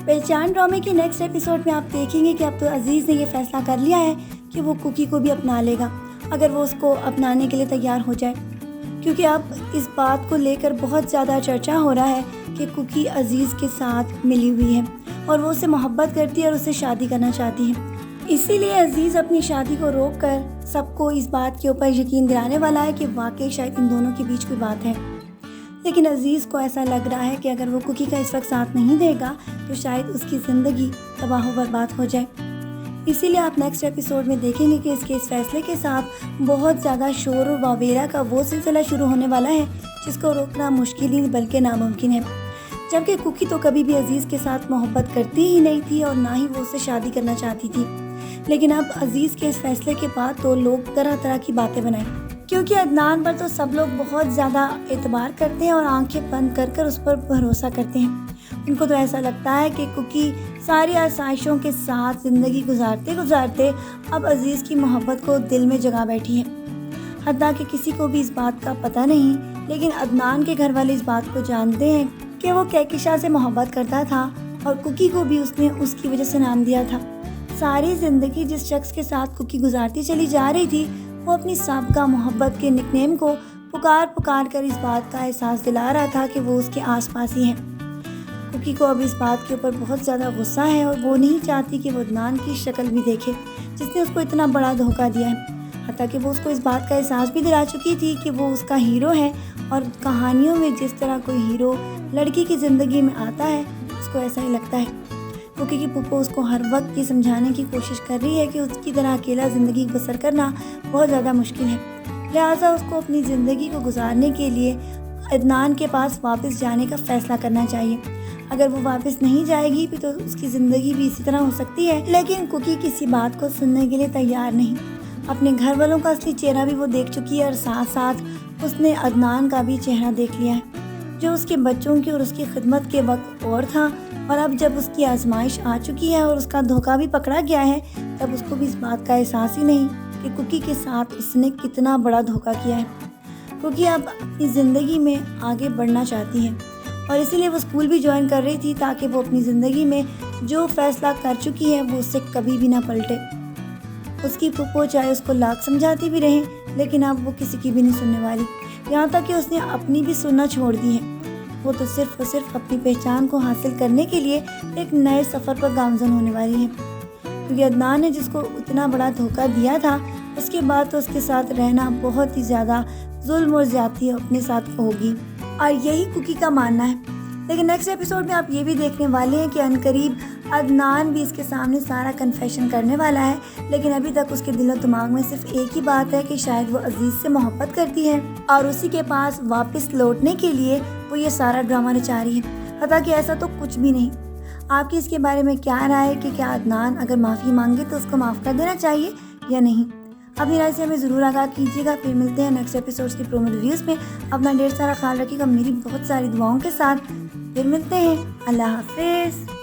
پہچان ڈرامے کے نیکسٹ ایپیسوڈ میں آپ دیکھیں گے کہ اب تو عزیز نے یہ فیصلہ کر لیا ہے کہ وہ کوکی کو بھی اپنا لے گا اگر وہ اس کو اپنانے کے لیے تیار ہو جائے، کیونکہ اب اس بات کو لے کر بہت زیادہ چرچا ہو رہا ہے کہ کوکی عزیز کے ساتھ ملی ہوئی ہے اور وہ اسے محبت کرتی ہے اور اسے شادی کرنا چاہتی ہے۔ اسی لیے عزیز اپنی شادی کو روک کر سب کو اس بات کے اوپر یقین دلانے والا ہے کہ واقعی شاید ان دونوں کے بیچ کوئی بات ہے، لیکن عزیز کو ایسا لگ رہا ہے کہ اگر وہ کوکی کا اس وقت ساتھ نہیں دے گا تو شاید اس کی زندگی تباہ و برباد ہو جائے۔ اسی لیے آپ نیکسٹ ایپیسوڈ میں دیکھیں گے کہ اس کے اس فیصلے کے ساتھ بہت زیادہ شور و واویلا کا وہ سلسلہ شروع ہونے والا ہے جس کو روکنا مشکل ہی بلکہ ناممکن ہے، جبکہ کوکی تو کبھی بھی عزیز کے ساتھ محبت کرتی ہی نہیں تھی اور نہ ہی وہ اسے شادی کرنا چاہتی تھی، لیکن اب عزیز کے اس فیصلے کے بعد تو لوگ طرح طرح کی باتیں بنائیں، کیونکہ عدنان پر تو سب لوگ بہت زیادہ اعتبار کرتے ہیں اور آنکھیں بند کر کر اس پر بھروسہ کرتے ہیں۔ ان کو تو ایسا لگتا ہے کہ کوکی ساری آسائشوں کے ساتھ زندگی گزارتے گزارتے اب عزیز کی محبت کو دل میں جگا بیٹھی ہے، حتیٰ کہ کسی کو بھی اس بات کا پتہ نہیں، لیکن عدنان کے گھر والے اس بات کو جانتے ہیں کہ وہ کہکشاں سے محبت کرتا تھا اور کوکی کو بھی اس نے اس کی وجہ سے نام دیا تھا۔ ساری زندگی جس شخص کے ساتھ کوکی گزارتی چلی جا رہی تھی وہ اپنی سابقہ محبت کے نک نیم کو پکار کر اس بات کا احساس دلا رہا تھا کہ وہ اس کے آس پاس ہی ہے۔ کوکی کو اب اس بات کے اوپر بہت زیادہ غصہ ہے اور وہ نہیں چاہتی کہ وہ عدنان کی شکل بھی دیکھے جس نے اس کو اتنا بڑا دھوکہ دیا ہے، حتیٰ کہ وہ اس کو اس بات کا احساس بھی دلا چکی تھی کہ وہ اس کا ہیرو ہے، اور کہانیوں میں جس طرح کوئی ہیرو لڑکی کی زندگی میں آتا ہے اس کو ایسا ہی لگتا ہے۔ کوکی کی پھپھو اس کو ہر وقت یہ سمجھانے کی کوشش کر رہی ہے کہ اس کی طرح اکیلا زندگی بسر کرنا بہت زیادہ مشکل ہے، لہٰذا اس کو اپنی زندگی کو گزارنے کے لیے عدنان کے پاس واپس جانے کا فیصلہ کرنا چاہیے۔ اگر وہ واپس نہیں جائے گی تو اس کی زندگی بھی اسی طرح ہو سکتی ہے، لیکن کوکی کسی بات کو سننے کے لیے تیار نہیں۔ اپنے گھر والوں کا اصلی چہرہ بھی وہ دیکھ چکی ہے اور ساتھ ساتھ اس نے عدنان کا بھی چہرہ دیکھ لیا ہے جو اس کے بچوں کی اور اس کی خدمت کے وقت اور تھا، اور اب جب اس کی آزمائش آ چکی ہے اور اس کا دھوکہ بھی پکڑا گیا ہے تب اس کو بھی اس بات کا احساس ہی نہیں کہ کوکی کے ساتھ اس نے کتنا بڑا دھوکہ کیا ہے۔ کوکی اب اپنی زندگی میں آگے بڑھنا چاہتی ہے اور اسی لیے وہ اسکول بھی جوائن کر رہی تھی تاکہ وہ اپنی زندگی میں جو فیصلہ کر چکی ہے وہ اس سے کبھی بھی نہ پلٹے۔ اس کی پھپھو چاہے اس کو لاکھ سمجھاتی بھی رہیں لیکن اب وہ کسی کی بھی نہیں سننے والی، یہاں تک کہ اس نے اپنی بھی سننا چھوڑ دی ہے۔ وہ تو صرف اور صرف اپنی پہچان کو حاصل کرنے کے لیے ایک نئے سفر پر گامزن ہونے والی ہے، کیونکہ عدنان نے جس کو اتنا بڑا دھوکہ دیا تھا اس کے بعد تو اس کے ساتھ رہنا بہت ہی زیادہ ظلم اور زیادتی اپنے ساتھ ہوگی، اور یہی کوکی کا ماننا ہے۔ لیکن نیکسٹ ایپیسوڈ میں آپ یہ بھی دیکھنے والے ہیں کہ عنقریب عدنان بھی اس کے سامنے سارا کنفیشن کرنے والا ہے، لیکن ابھی تک اس کے دل و دماغ میں صرف ایک ہی بات ہے کہ شاید وہ عزیز سے محبت کرتی ہے اور اسی کے پاس واپس لوٹنے کے لیے وہ یہ سارا ڈرامہ رچا رہی ہے، حتیٰ کہ ایسا تو کچھ بھی نہیں۔ آپ کی اس کے بارے میں کیا رائے ہے کہ کیا عدنان اگر معافی مانگے تو اس کو معاف کر دینا چاہیے یا نہیں؟ اپنی رائے سے ہمیں ضرور آگاہ کیجیے گا۔ پھر ملتے ہیں نیکسٹ ایپیسوڈز کی پرومو ریویوز میں۔ اپنا ڈھیر سارا خیال رکھیے گا میری بہت ساری دعاؤں کے ساتھ۔ پھر ملتے ہیں، اللہ حافظ۔